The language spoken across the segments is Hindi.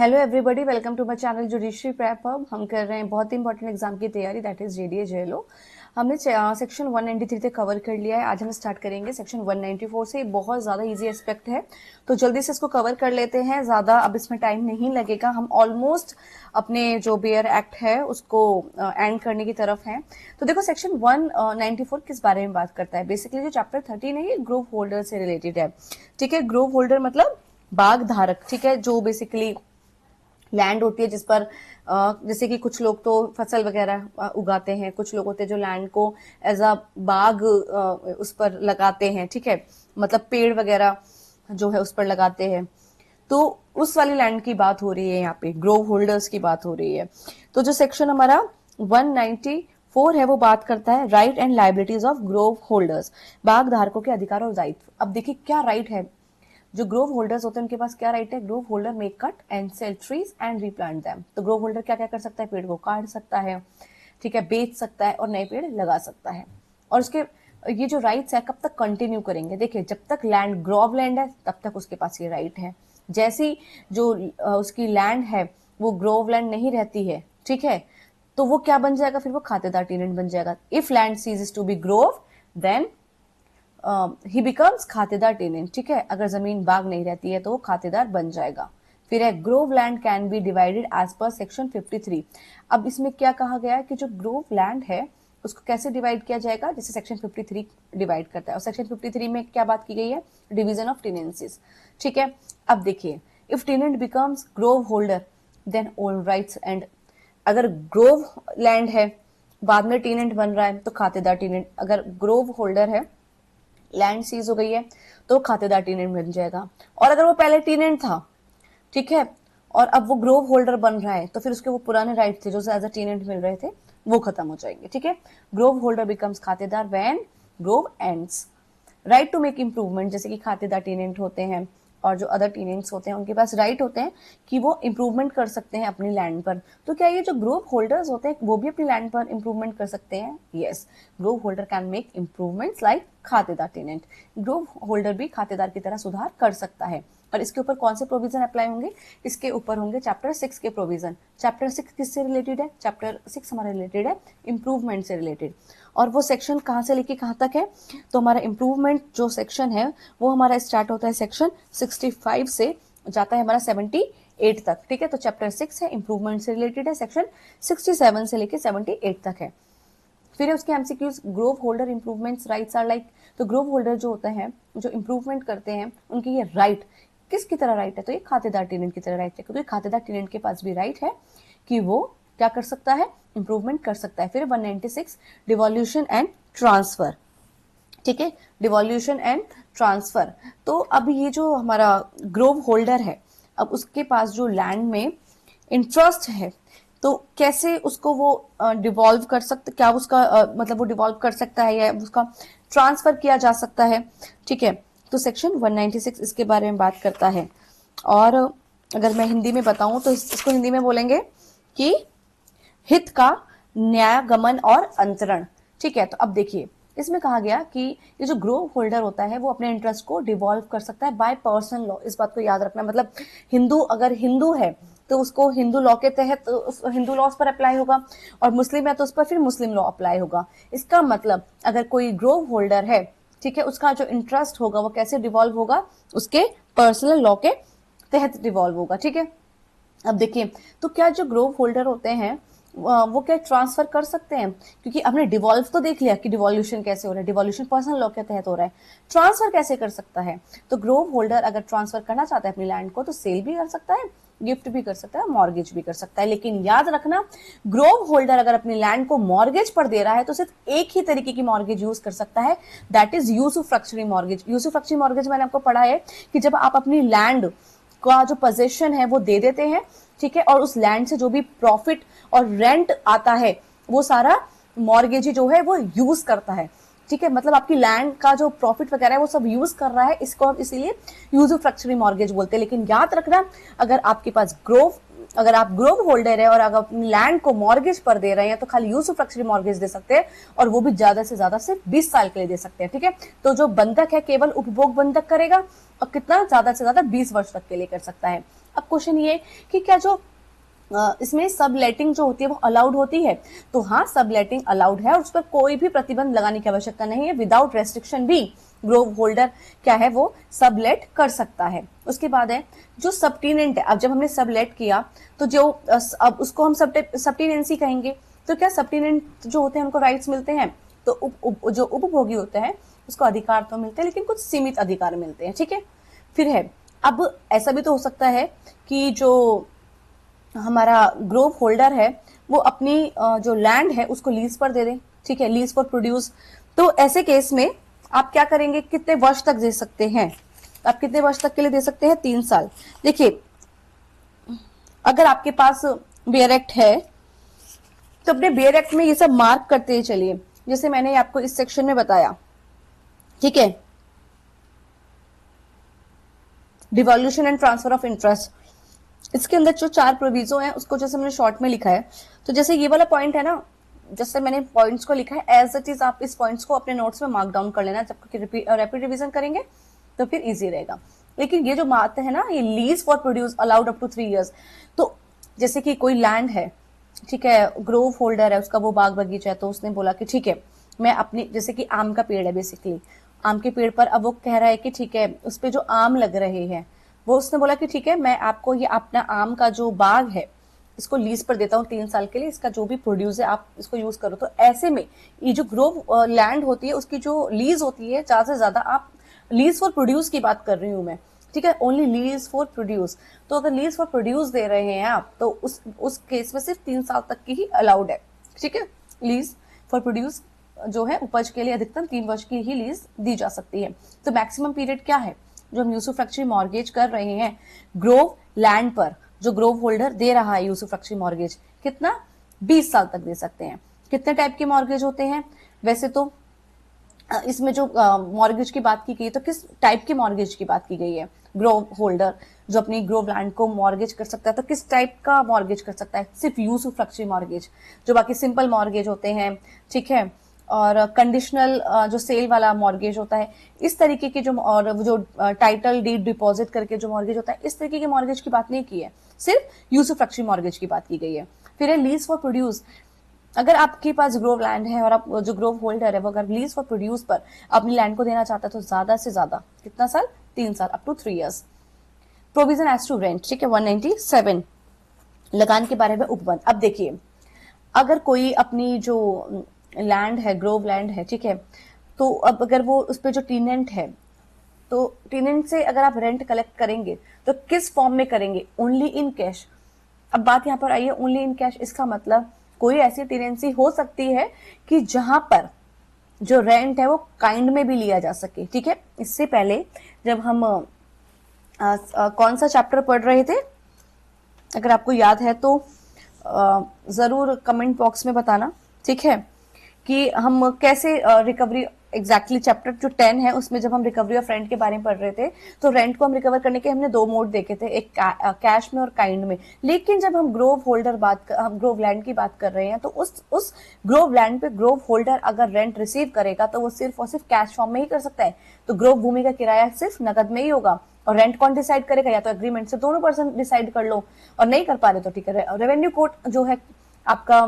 Hello everybody, welcome to my channel judiciary prep hub. हम कर रहे हैं बहुत ही इंपॉर्टेंट एग्जाम की तैयारी, दैट इज जेडीए जेएलओ। हमने सेक्शन 193 तक कवर कर लिया है। आज हम स्टार्ट करेंगे सेक्शन 194 से। बहुत ज़्यादा इजी एस्पेक्ट है, तो जल्दी से इसको कवर कर लेते हैं। ज़्यादा अब इसमें टाइम नहीं लगेगा। हम ऑलमोस्ट अपने जो बेयर एक्ट है उसको एंड करने की तरफ हैं। तो देखो, सेक्शन 194 किस बारे में बात करता है। बेसिकली जो चैप्टर 13 है ये ग्रोव होल्डर से रिलेटेड है। ठीक है, ग्रोव होल्डर मतलब बाग धारक। ठीक है, जो बेसिकली लैंड होती है जिस पर जैसे कि कुछ लोग तो फसल वगैरह उगाते हैं, कुछ लोग होते हैं जो लैंड को एज अ बाग उस पर लगाते हैं। ठीक है, मतलब पेड़ वगैरह जो है उस पर लगाते हैं। तो उस वाली लैंड की बात हो रही है, यहाँ पे ग्रोव होल्डर्स की बात हो रही है। तो जो सेक्शन हमारा 194 है वो बात करता है right and liabilities of grove holders, बाग धारकों के अधिकार और दायित्व। अब देखिए क्या राइट है। जो ग्रोव होल्डर्स होते हैं उनके पास क्या राइट है। Grove holder may cut and sell trees and replant them. तो ग्रोव होल्डर क्या क्या कर सकता है, पेड़ को काट सकता है, ठीक है, बेच सकता है और नए पेड़ लगा सकता है। और उसके ये जो राइट्स है कब तक कंटिन्यू करेंगे। देखिए, जब तक लैंड ग्रोव लैंड है तब तक उसके पास ये राइट है। जैसी जो उसकी लैंड है वो ग्रोव लैंड नहीं रहती है, ठीक है, तो वो क्या बन जाएगा, फिर वो खातेदार टेनेंट बन जाएगा। If land ceases to be grove then he becomes खातेदार टेनेंट। ठीक है, अगर जमीन बाग नहीं रहती है तो वो खातेदार बन जाएगा। फिर है grove land can be divided as per section 53। अब इसमें क्या कहा गया है कि जो ग्रोव लैंड है उसको कैसे डिवाइड किया जाएगा, जैसे सेक्शन 53 डिवाइड करता है। और सेक्शन 53 में क्या बात की गई है, डिवीजन ऑफ टेनेंसीज। ठीक है, अब देखिए, if tenant becomes grove holder then all rights end. अगर ग्रोव लैंड है बाद में टेनेंट बन रहा है तो खातेदार टेनेंट। अगर ग्रोव होल्डर है, लैंड सीज हो गई है तो खातेदार टेनेंट बन जाएगा। और अगर वो पहले टेनेंट था, ठीक है, और अब वो ग्रोव होल्डर बन रहा है तो फिर उसके वो पुराने राइट थे जो एज अ टेनेंट मिल रहे थे वो खत्म हो जाएंगे। ठीक है, ग्रोव होल्डर बिकम्स खातेदार when grove ends. Right to make improvement, जैसे कि खातेदार टेनेंट होते हैं और जो अदर टेनेंट्स होते हैं उनके पास राइट होते हैं कि वो इम्प्रूवमेंट कर सकते हैं अपनी लैंड पर। तो क्या ये जो ग्रोव होल्डर्स होते हैं वो भी अपनी लैंड पर इम्प्रूवमेंट कर सकते हैं। Yes, Grove holder can make improvements like खातेदार टेनेंट। ग्रोव होल्डर भी खातेदार की तरह सुधार कर सकता है। और इसके ऊपर कौन से प्रोविजन अप्लाई होंगे, इसके ऊपर होंगे चैप्टर 6 के प्रोविजन। चैप्टर 6 किससे रिलेटेड है, चैप्टर 6 हमारा रिलेटेड है इम्प्रूवमेंट से रिलेटेड। और वो सेक्शन कहाँ से लेके कहाँ तक है, तो हमारा इम्प्रूवमेंट जो सेक्शन है वो हमारा स्टार्ट होता है सेक्शन 65 से, जाता है हमारा 78 तक। ठीक है, तो चैप्टर 6 है इम्प्रूवमेंट से रिलेटेड है, सेक्शन 67 से लेके 78 तक है। फिर उसके MCQs, grove holder improvements rights are like. तो ग्रोव होल्डर जो होते हैं जो इंप्रूवमेंट करते हैं उनकी ये राइट किसकी तरह राइट है, तो ये खातेदार टेनेंट की तरह राइट है। क्योंकि खातेदार टेनेंट के पास भी राइट है कि वो क्या कर सकता है, इंप्रूवमेंट कर सकता है। फिर 196 डिवोल्यूशन एंड ट्रांसफर। ठीक है, डिवोल्यूशन एंड ट्रांसफर। तो अब ये जो हमारा ग्रोव होल्डर है, अब उसके पास जो लैंड में इंटरेस्ट है तो कैसे उसको वो डिवॉल्व कर सकते, क्या उसका मतलब वो डिवॉल्व कर सकता है या उसका ट्रांसफर किया जा सकता है। ठीक है, तो सेक्शन 196 इसके बारे में बात करता है। और अगर मैं हिंदी में बताऊं तो इसको हिंदी में बोलेंगे कि हित का न्यायगमन और अंतरण। ठीक है, तो अब देखिए इसमें कहा गया कि ये जो ग्रोव होल्डर होता है वो अपने इंटरेस्ट को डिवॉल्व कर सकता है बाय पर्सनल लॉ। इस बात को याद रखना, मतलब हिंदू अगर हिंदू है तो उसको हिंदू लॉ के तहत हिंदू लॉज पर अप्लाई होगा, और मुस्लिम है तो उस पर फिर मुस्लिम लॉ अप्लाई होगा। इसका मतलब अगर कोई ग्रोव होल्डर है, ठीक है, उसका जो इंटरेस्ट होगा वो कैसे डिवॉल्व होगा, उसके पर्सनल लॉ के तहत डिवॉल्व होगा। ठीक है, अब देखिए, तो क्या जो ग्रोव होल्डर होते हैं वो क्या ट्रांसफर कर सकते हैं, क्योंकि हमने डिवॉल्व तो देख लिया कि डिवॉल्यूशन कैसे हो रहा है, डिवॉल्यूशन पर्सनल लॉ के तहत हो रहा है। ट्रांसफर कैसे कर सकता है, तो ग्रोव होल्डर अगर ट्रांसफर करना चाहता है अपनी लैंड को तो सेल भी कर सकता है, गिफ्ट भी कर सकता है, मॉर्गेज भी कर सकता है। लेकिन याद रखना, ग्रोव होल्डर अगर अपनी लैंड को मॉर्गेज पर दे रहा है तो सिर्फ एक ही तरीके की मॉर्गेज यूज कर सकता है, दैट इज यूसुफ्रक्चुअरी मॉर्गेज। यूसुफ्रक्चुअरी मॉर्गेज मैंने आपको पढ़ा है कि जब आप अपनी लैंड का जो पोजीशन है वो दे देते हैं, ठीक है, और उस लैंड से जो भी प्रॉफिट और रेंट आता है वो सारा मॉर्गेजी जो है वो यूज करता है। ठीक है, मतलब आपकी लैंड का जो प्रॉफिट वगैरह है वो सब यूज कर रहा है, इसको हम इसीलिए यूसुफ्रक्चुअरी मॉर्गेज बोलते हैं। लेकिन याद रखना, अगर आप ग्रोव होल्डर है और अगर अपनी लैंड को मॉर्गेज पर दे रहे हैं तो खाली यूसुफ्रक्चुअरी मॉर्गेज दे सकते हैं, और वो भी ज्यादा से ज्यादा सिर्फ 20 साल के लिए दे सकते हैं। ठीक है, तो जो बंधक है केवल उपभोग बंधक करेगा और कितना ज्यादा से ज्यादा 20 वर्ष तक के लिए कर सकता है। अब क्वेश्चन ये कि क्या जो इसमें सबलेटिंग जो होती है वो अलाउड होती है, तो हाँ सबलेटिंग अलाउड है और उस पर कोई भी प्रतिबंध लगाने की आवश्यकता नहीं है, विदाउट रेस्ट्रिक्शन भी ग्रोव होल्डर क्या है वो सबलेट कर सकता है। उसके बाद है जो सबटीनेंट है, अब जब हमने सबलेट किया तो जो अब उसको हम सबटीनेंसी कहेंगे, तो क्या सबटीनेंट जो होते हैं उनको राइट्स मिलते हैं, तो जो उपभोगी होते हैं उसको अधिकार तो मिलते हैं लेकिन कुछ सीमित अधिकार मिलते हैं, ठीक है। फिर है अब ऐसा भी तो हो सकता है कि जो हमारा ग्रोव होल्डर है वो अपनी जो लैंड है उसको लीज पर दे दे, ठीक है, लीज फॉर प्रोड्यूस। तो ऐसे केस में आप क्या करेंगे, कितने वर्ष तक दे सकते हैं, आप कितने वर्ष तक के लिए दे सकते हैं, 3 साल। देखिए अगर आपके पास बेयर एक्ट है तो अपने बेयर एक्ट में ये सब मार्क करते ही चलिए, जैसे मैंने आपको इस सेक्शन में बताया, ठीक है, डिवॉल्यूशन एंड ट्रांसफर ऑफ इंटरेस्ट, इसके अंदर जो 4 प्रोविजो हैं उसको जैसे मैंने शॉर्ट में लिखा है, तो जैसे ये वाला पॉइंट है ना, जैसे मैंने पॉइंट्स को लिखा है एज इट इज, आप इस पॉइंट्स को अपने नोट्स में मार्क डाउन कर लेना, जब रैपिड रिवीजन करेंगे तो फिर इजी रहेगा। लेकिन ये जो बात है ना, ये lease for produce allowed up to 3 years, तो जैसे कि कोई लैंड है, ठीक है, ग्रोव होल्डर है, उसका वो बाग बगीचा है, तो उसने बोला कि ठीक है मैं अपनी, जैसे कि आम का पेड़ है बेसिकली, आम के पेड़ पर अब वो कह रहा है कि ठीक है उस पे जो आम लग रहे हैं, वो उसने बोला कि ठीक है मैं आपको ये अपना आम का जो बाग है इसको लीज पर देता हूँ 3 साल के लिए, इसका जो भी प्रोड्यूस है आप इसको यूज करो। तो ऐसे में ये जो ग्रोव लैंड होती है उसकी जो लीज होती है, ज्यादा से ज्यादा आप लीज फॉर प्रोड्यूस की बात कर रही हूँ मैं, ठीक है, ओनली लीज फॉर प्रोड्यूस। तो अगर लीज फॉर प्रोड्यूस दे रहे हैं आप तो उस केस में सिर्फ 3 साल तक की ही अलाउड है, ठीक है। लीज फॉर प्रोड्यूस जो है उपज के लिए अधिकतम 3 वर्ष की ही लीज दी जा सकती है। तो मैक्सिमम पीरियड क्या है जो हम यूसुफ्रक्चरी मॉर्गेज कर रहे हैं ग्रोव लैंड पर, जो ग्रोव होल्डर दे रहा है यूसुफ्रक्चरी मॉर्गेज, कितना, 20 साल तक दे सकते हैं। कितने टाइप के मॉर्गेज होते हैं, वैसे तो इसमें जो मॉर्गेज की बात की गई तो किस टाइप के मॉर्गेज की बात की गई है, ग्रोव होल्डर जो अपनी ग्रोव लैंड को मॉर्गेज कर सकता है, तो किस टाइप का मॉर्गेज कर सकता है, सिर्फ यूसुफ्रक्चरी मॉर्गेज, जो बाकी सिंपल मॉर्गेज होते हैं, ठीक है, और कंडीशनल जो सेल वाला मॉर्गेज होता है, इस तरीके के जो, और जो टाइटल डीड डिपॉजिट करके जो मॉर्गेज होता है, इस तरीके के मॉर्गेज की बात नहीं की है, सिर्फ यूसुफ्रक्चरी मॉर्गेज की बात की गई है। फिर है लीज फॉर प्रोड्यूस, अगर आपके पास ग्रोव लैंड है और आप जो ग्रोव होल्डर है वो अगर लीज फॉर प्रोड्यूस पर अपनी लैंड को देना चाहता है तो ज्यादा से ज्यादा कितना साल, 3 साल, up to 3 years. Provision as to rent, ठीक है, 197 लगान के बारे में उपबंध। अब देखिए अगर कोई अपनी जो लैंड है, ग्रोव लैंड है, ठीक है, तो अब अगर वो उस पर जो टीनेंट है, तो टीनेंट से अगर आप रेंट कलेक्ट करेंगे तो किस फॉर्म में करेंगे, ओनली इन कैश। अब बात यहाँ पर आई है ओनली इन कैश, इसका मतलब कोई ऐसी टेनेंसी हो सकती है कि जहां पर जो रेंट है वो काइंड में भी लिया जा सके, ठीक है। इससे पहले जब हम कौन सा चैप्टर पढ़ रहे थे, अगर आपको याद है तो जरूर कमेंट बॉक्स में बताना, ठीक है, कि हम कैसे रिकवरी, एग्जैक्टली चैप्टर जो 10 है उसमें जब हम रिकवरी ऑफ रेंट के बारे में पढ़ रहे थे तो रेंट को हम रिकवर करने के हमने 2 मोड देखे थे, एक कैश में और काइंड में। लेकिन जब हम ग्रोव होल्डर हम ग्रोव लैंड की बात कर रहे हैं तो उस ग्रोव लैंड पे ग्रोव होल्डर अगर रेंट रिसीव करेगा तो वो सिर्फ और सिर्फ कैश फॉर्म में ही कर सकता है। तो ग्रोव भूमि का किराया सिर्फ नकद में ही होगा, और रेंट कौन डिसाइड करेगा, या तो एग्रीमेंट से दोनों पर्सन डिसाइड कर लो, और नहीं कर पा रहे तो ठीक है रेवेन्यू कोर्ट जो है आपका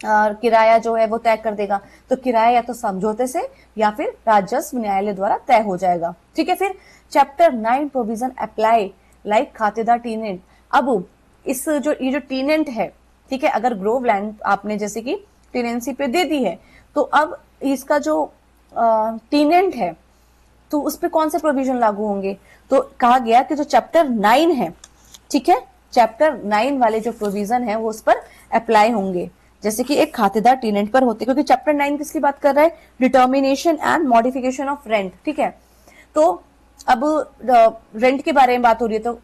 किराया जो है वो तय कर देगा। तो किराया या तो समझौते से या फिर राजस्व न्यायालय द्वारा तय हो जाएगा, ठीक है। फिर चैप्टर 9 प्रोविजन अप्लाई लाइक खातेदार टीनेंट। अब इस जो ये जो टीनेंट है, ठीक है, अगर ग्रोव लैंड आपने जैसे कि टीनेंसी पे दे दी है तो अब इसका जो टीनेंट है तो उस पर कौन से प्रोविजन लागू होंगे, तो कहा गया कि जो चैप्टर 9 है, ठीक है, चैप्टर 9 वाले जो प्रोविजन है वो उस पर अप्लाई होंगे, जैसे कि एक खातेदार टीनेंट पर होते, क्योंकि चैप्टर 9 किसकी बात कर रहा है, determination and modification of rent, ठीक है। तो अब रेंट के बारे में बात हो रही है, तो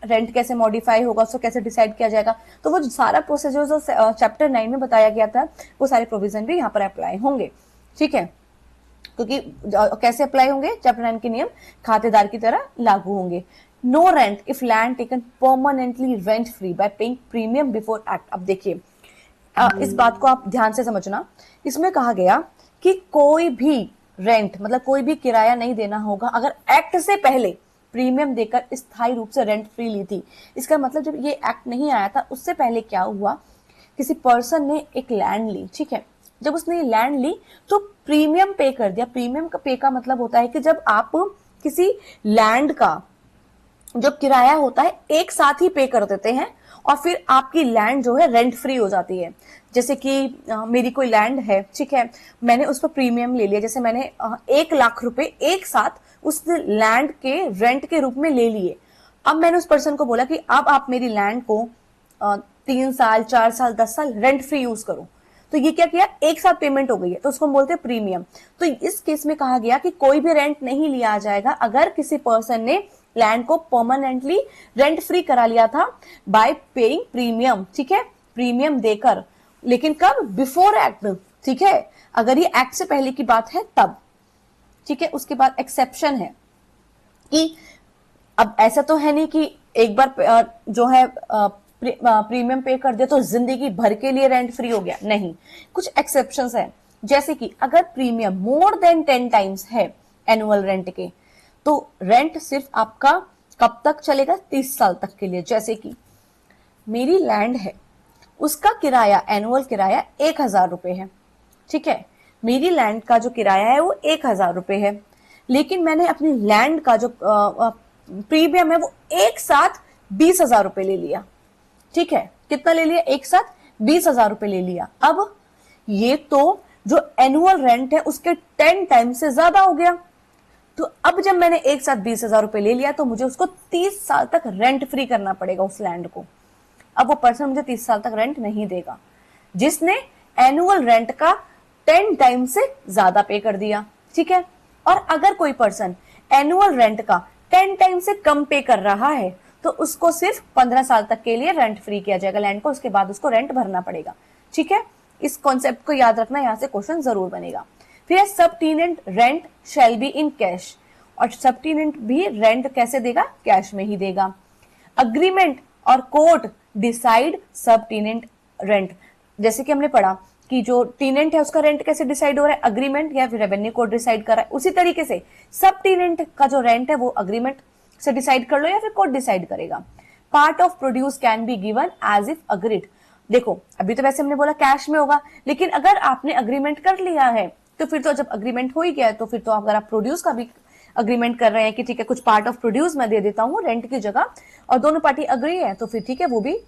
रेंट कैसे मॉडिफाई होगा, उसको कैसे डिसाइड किया जाएगा, तो वो सारा प्रोसीजर जो चैप्टर 9 में बताया गया था वो सारे प्रोविजन भी यहाँ पर अप्लाई होंगे, ठीक है। क्योंकि कैसे अप्लाई होंगे, चैप्टर 9 के नियम खातेदार की तरह लागू होंगे। No rent if land taken permanently rent free by paying premium before act. अब देखिए इस बात को आप ध्यान से समझना, इसमें कहा गया कि कोई भी रेंट मतलब कोई भी किराया नहीं देना होगा अगर एक्ट से पहले प्रीमियम देकर स्थायी रूप से रेंट फ्री ली थी। इसका मतलब जब ये एक्ट नहीं आया था उससे पहले क्या हुआ, किसी पर्सन ने एक लैंड ली, ठीक है, जब उसने ये लैंड ली तो प्रीमियम पे कर दिया। प्रीमियम का पे का मतलब होता है कि जब आप किसी लैंड का जो किराया होता है एक साथ ही पे कर देते हैं और फिर आपकी लैंड जो है रेंट फ्री हो जाती है। जैसे कि मेरी कोई लैंड है, ठीक है, मैंने उस पर प्रीमियम ले लिया, जैसे मैंने 1 लाख रुपए एक साथ उस लैंड के रेंट के रूप में ले लिए। अब मैंने उस पर्सन को बोला कि अब आप मेरी लैंड को 3 साल, 4 साल, 10 साल रेंट फ्री यूज करो। तो ये क्या किया, एक साथ पेमेंट हो गई है, तो उसको हम बोलते हैं प्रीमियम। तो इस केस में कहा गया कि कोई भी रेंट नहीं लिया जाएगा अगर किसी पर्सन ने लैंड को परमानेंटली रेंट फ्री करा लिया था बाय पेइंग प्रीमियम, ठीक है, प्रीमियम देकर। लेकिन कब, बिफोर एक्ट, ठीक है, अगर ये एक्ट से पहले की बात है तब, ठीक है। उसके बाद एक्सेप्शन है कि अब ऐसा तो है नहीं कि एक बार जो है प्रीमियम पे कर दे तो जिंदगी भर के लिए रेंट फ्री हो गया, नहीं, कुछ एक्सेप्शंस है। जैसे कि अगर प्रीमियम मोर देन 10 टाइम्स है एनुअल रेंट के, तो रेंट सिर्फ आपका कब तक चलेगा, 30 साल तक के लिए। जैसे कि मेरी लैंड है, उसका किराया, एनुअल किराया 1,000 रुपए है, ठीक है, मेरी लैंड का जो किराया है वो 1,000 रुपए है, लेकिन मैंने अपनी लैंड का जो प्रीमियम है वो एक साथ 20,000 रुपए ले लिया, ठीक है, कितना ले लिया, एक साथ 20,000 रुपए ले लिया। अब ये तो जो एनुअल रेंट है उसके 10 टाइम से ज्यादा हो गया। तो अब जब मैंने एक साथ 20,000 रुपए ले लिया तो मुझे उसको 30 साल तक रेंट फ्री करना पड़ेगा उस लैंड को। अब वो पर्सन मुझे 30 साल तक रेंट नहीं देगा जिसने एनुअल रेंट का 10 टाइम से ज्यादा पे कर दिया, ठीक है। और अगर कोई पर्सन एनुअल रेंट का 10 टाइम से कम पे कर रहा है तो उसको सिर्फ 15 साल तक के लिए रेंट फ्री किया जाएगा लैंड को, उसके बाद उसको रेंट भरना पड़ेगा, ठीक है। इस कॉन्सेप्ट को याद रखना, यहां से क्वेश्चन जरूर बनेगा। फिर subtenant rent shall be in cash, और सबटेनेंट भी रेंट कैसे देगा, कैश में ही देगा। अग्रीमेंट और कोर्ट डिसाइड सबटेनेंट रेंट, जैसे कि हमने पढ़ा कि जो टेनेंट है उसका रेंट कैसे डिसाइड हो रहा है, अग्रीमेंट या फिर रेवेन्यू कोर्ट डिसाइड कर रहा है। उसी तरीके से सबटेनेंट का जो रेंट है वो अग्रीमेंट से डिसाइड कर लो या फिर कोर्ट डिसाइड करेगा। Part of produce can be given as if agreed, देखो अभी तो वैसे हमने बोला कैश में होगा, लेकिन अगर आपने अग्रीमेंट कर लिया है तो फिर तो जब अग्रीमेंट हो ही गया है तो फिर तो अगर आप प्रोड्यूस का भी अग्रीमेंट कर रहे हैं कि ठीक है कुछ पार्ट ऑफ प्रोड्यूस मैं दे देता हूँ रेंट की जगह, और दोनों पार्टी अग्री है तो फिर ठीक है, वो भी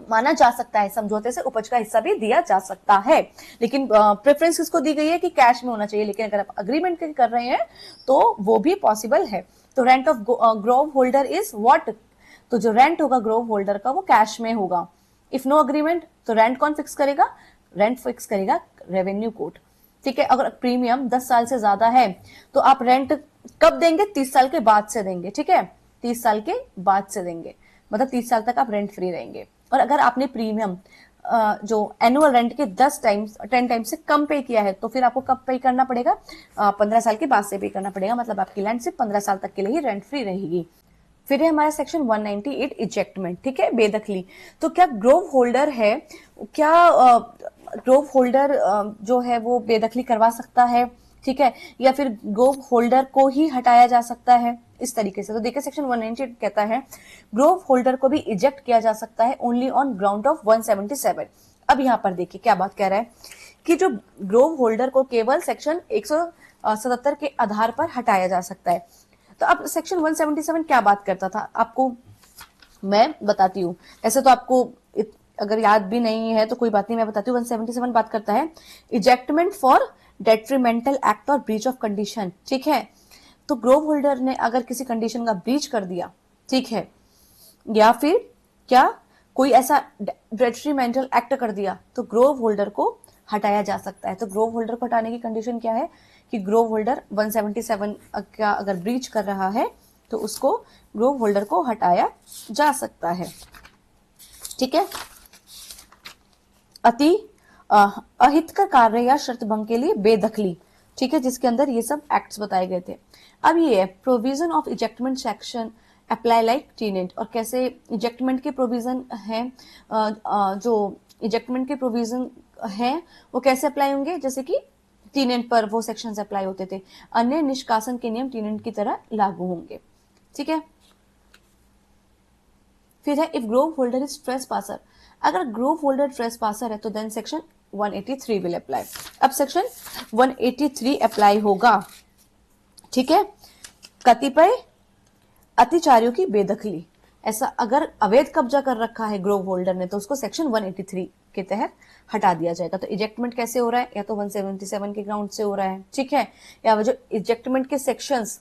माना जा सकता है, समझौते से उपज का हिस्सा भी दिया जा सकता है। लेकिन प्रेफरेंस किसको दी गई है कि कैश में होना चाहिए, लेकिन अगर आप अग्रीमेंट कर रहे हैं तो वो भी पॉसिबल है। तो rent of Grove holder is what, तो जो रेंट होगा ग्रोव होल्डर का वो कैश में होगा। इफ नो अग्रीमेंट तो रेंट कौन फिक्स करेगा, रेंट फिक्स करेगा रेवेन्यू कोर्ट, ठीक है। अगर प्रीमियम 10 साल से ज्यादा है तो आप रेंट कब देंगे, 30 साल के बाद से देंगे, ठीक है, 30 साल के बाद से देंगे, मतलब 30 साल तक आप रेंट फ्री रहेंगे। और अगर आपने प्रीमियम जो एनुअल रेंट के 10 टाइम से कम पे किया है तो फिर आपको कब पे करना पड़ेगा, 15 साल के बाद से पे करना पड़ेगा, मतलब आपकी लैंड सिर्फ 15 साल तक के लिए ही रेंट फ्री रहेगी। फिर है हमारा सेक्शन 198 इजेक्टमेंट, ठीक है, बेदखली। तो क्या ग्रोव होल्डर है, क्या ग्रोव होल्डर जो है वो बेदखली करवा सकता है, ठीक है, या फिर ग्रोव होल्डर को ही हटाया जा सकता है, इस तरीके से। तो देखिए सेक्शन 198 कहता है ग्रोव होल्डर को भी इजेक्ट किया जा सकता है ओनली ऑन ग्राउंड ऑफ 177। अब यहाँ पर देखिए क्या बात कह रहा है कि जो ग्रोव होल्डर को केवल सेक्शन 177 के आधार पर हटाया जा सकता है। तो अब सेक्शन 177 क्या बात करता था, आपको मैं बताती हूँ, ऐसे तो आपको अगर याद भी नहीं है तो कोई बात नहीं, मैं बताती हूँ। 177 बात करता है इजेक्टमेंट फॉर डेट्रीमेंटल एक्ट और ब्रीच ऑफ कंडीशन, ठीक है। तो ग्रोव होल्डर ने अगर किसी कंडीशन का ब्रीच कर दिया, ठीक है, या फिर क्या कोई ऐसा डेट्रीमेंटल एक्ट कर दिया तो ग्रोव होल्डर को हटाया जा सकता है। तो ग्रोव होल्डर को हटाने की कंडीशन क्या है कि ग्रोव होल्डर 177 का अगर ब्रीच कर रहा है तो उसको ग्रोव होल्डर को हटाया जा सकता है, ठीक है। अति अहितकर कार्य या शर्त भंग के लिए बेदखली, ठीक है, जिसके अंदर ये सब एक्ट्स बताए गए थे। अब ये provision of ejectment section apply like tenant, और कैसे इजेक्टमेंट के प्रोविजन है, जो इजेक्टमेंट के प्रोविजन है वो कैसे अप्लाई होंगे, जैसे कि टेनेंट पर वो सेक्शंस अप्लाई होते थे। अन्य निष्कासन के नियम टेनेंट की तरह लागू होंगे, ठीक है। फिर है if Grove holder is trace passer, अगर ग्रोव होल्डर ट्रेस पासर है तो देन सेक्शन 183 विल अप्लाई। अब सेक्शन 183 अप्लाई होगा, ठीक है। कतिपय अतिचारियों की बेदखली, ऐसा अगर अवैध कब्जा कर रखा है ग्रोव होल्डर ने तो उसको सेक्शन 183 के तहत हटा दिया जाएगा। तो इजेक्टमेंट कैसे हो रहा है, या तो 177 के ग्राउंड से हो रहा है, ठीक है, या वो जो इजेक्टमेंट के सेक्शंस,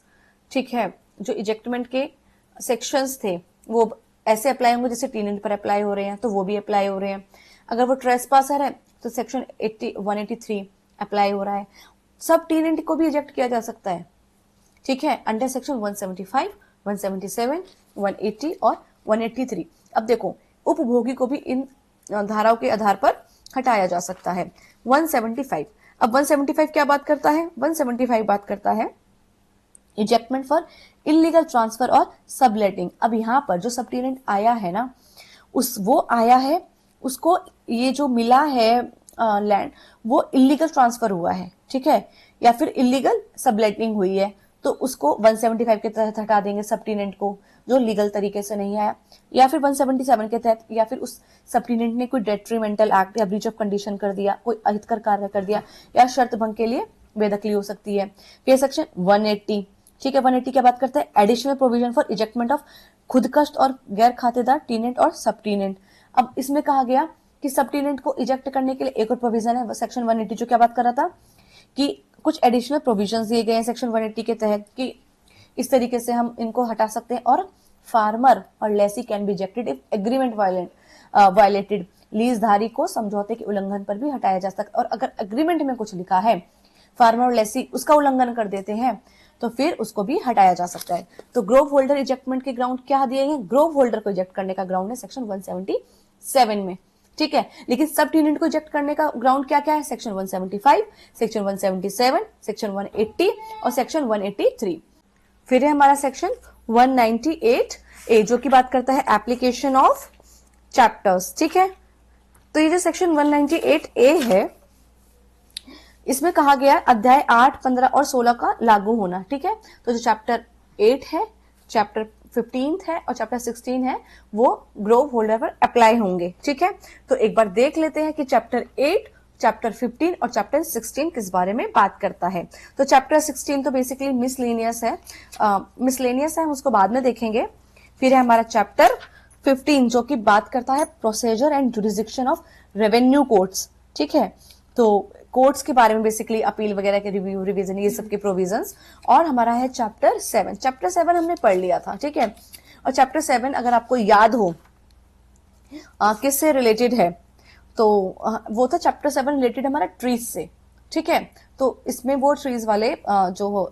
ठीक है, जो इजेक्टमेंट के सेक्शंस थे वो ऐसे अप्लाई होंगे जैसे टीनेंट पर अप्लाई हो रहे हैं, तो वो भी अप्लाई हो रहे हैं। अगर वो ट्रेसपासर है तो सेक्शन 183 अप्लाई हो रहा है। सब टीनेंट को भी इजेक्ट किया जा सकता है, ठीक है, अंडर सेक्शन 175, 177, 180 और 183। अब देखो उपभोगी को भी इन धाराओं के आधार पर हटाया जा सकता है। 175, अब 175 क्या बात करता है, 175 बात करता है इजेक्टमेंट फॉर इलीगल ट्रांसफर और सबलेटिंग। अब यहाँ पर जो सबटीनेंट आया है ना, वो आया है, उसको ये जो मिला है लैंड वो इलीगल ट्रांसफर हुआ है, ठीक है, या फिर इलीगल सबलेटिंग हुई है, तो उसको 175 के तहत हटा देंगे सबटीनेंट को जो लीगल तरीके से नहीं आया, या फिर 177 के तहत, या फिर उस सबटीनेंट ने कोई डेट्रीमेंटल एक्ट या ब्रीच ऑफ कंडीशन कर दिया, कोई अहितकर कार्य कर दिया, या शर्त भंग के लिए बेदखली हो सकती है। फिर सेक्शन 180, ठीक है, 180 क्या बात करता है, additional provision for ejectment of खुदकश और गैर खातेदार टीनेंट और सबटीनेंट। अब इसमें कहा गया कि सबटीनेंट को इजेक्ट करने के लिए एक और प्रोविजन है सेक्शन 180 जो क्या बात कर रहा था कि कुछ एडिशनल प्रोविजंस दिए गए हैं सेक्शन 180 के तहत कि इस तरीके से हम इनको हटा सकते हैं। और फार्मर और lessee can be ejected if agreement violated, लीजधारी को समझौते के उल्लंघन पर भी हटाया जा सकता है। और अगर एग्रीमेंट में कुछ लिखा है, फार्मर और लेसी उसका उल्लंघन कर देते हैं तो फिर उसको भी हटाया जा सकता है। तो ग्रोव होल्डर इजेक्टमेंट के ग्राउंड क्या दिए हैं, ग्रोव होल्डर को इजेक्ट करने का ग्राउंड है सेक्शन 177 में, ठीक है। लेकिन सब टीनेंट को इजेक्ट करने का ग्राउंड क्या क्या है, सेक्शन 175, सेक्शन 177, सेक्शन 180 और सेक्शन 183। फिर है हमारा सेक्शन 198A जो की बात करता है एप्लीकेशन ऑफ चैप्टर्स, ठीक है। तो ये जो सेक्शन 198A है इसमें कहा गया अध्याय 8, 15 और 16 का लागू होना, ठीक है। तो जो चैप्टर 8 है, चैप्टर 15 है और चैप्टर 16 है वो ग्रोव होल्डर पर अप्लाई होंगे, ठीक है। तो एक बार देख लेते हैं कि चैप्टर 8, चैप्टर 15 और चैप्टर 16 किस बारे में बात करता है। तो चैप्टर 16 तो बेसिकली मिसलेनियस है, हम उसको बाद में देखेंगे। फिर है हमारा चैप्टर 15 जो कि बात करता है procedure and jurisdiction of revenue courts, ठीक है। तो कोर्ट्स के बारे में बेसिकली अपील वगैरह के रिव्यू, रिवीजन, ये सब के प्रोविजंस। और हमारा है चैप्टर 7, चैप्टर 7 हमने पढ़ लिया था, ठीक है। और चैप्टर 7 अगर आपको याद हो किससे रिलेटेड है तो वो था चैप्टर 7 रिलेटेड हमारा ट्रीज से, ठीक है। तो इसमें वो ट्रीज वाले जो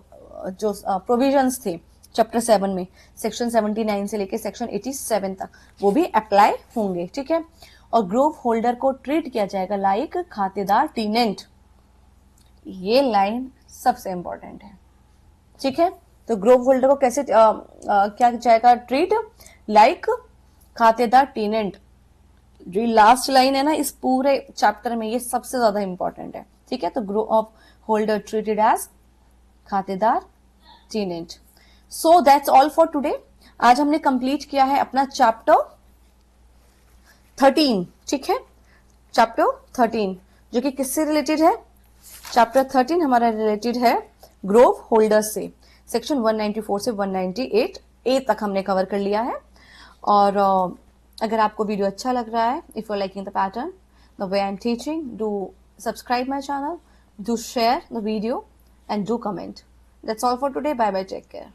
प्रोविजंस थे चैप्टर 7 में सेक्शन 79 से लेके सेक्शन 87 तक वो भी अप्लाई होंगे, ठीक है। और ग्रोव होल्डर को ट्रीट किया जाएगा लाइक खातेदार टीनेंट, ये लाइन सबसे इंपॉर्टेंट है, ठीक है। तो ग्रोव होल्डर को कैसे क्या जाएगा, ट्रीट लाइक खातेदार टीनेंट। जो लास्ट लाइन है ना इस पूरे चैप्टर में ये सबसे ज्यादा इंपॉर्टेंट है, ठीक है। तो grove of holder treated as खातेदार tenant. So that's all for today. आज हमने कंप्लीट किया है अपना चैप्टर 13, ठीक है, चैप्टर 13 जो कि किससे रिलेटेड है, चैप्टर 13 हमारा रिलेटेड है ग्रोव होल्डर से। सेक्शन 194 से 198A तक हमने कवर कर लिया है। और अगर आपको वीडियो अच्छा लग रहा है, if you liking the pattern the way I am teaching, do subscribe my channel, do share the video and do comment. That's all for today, bye bye, take care.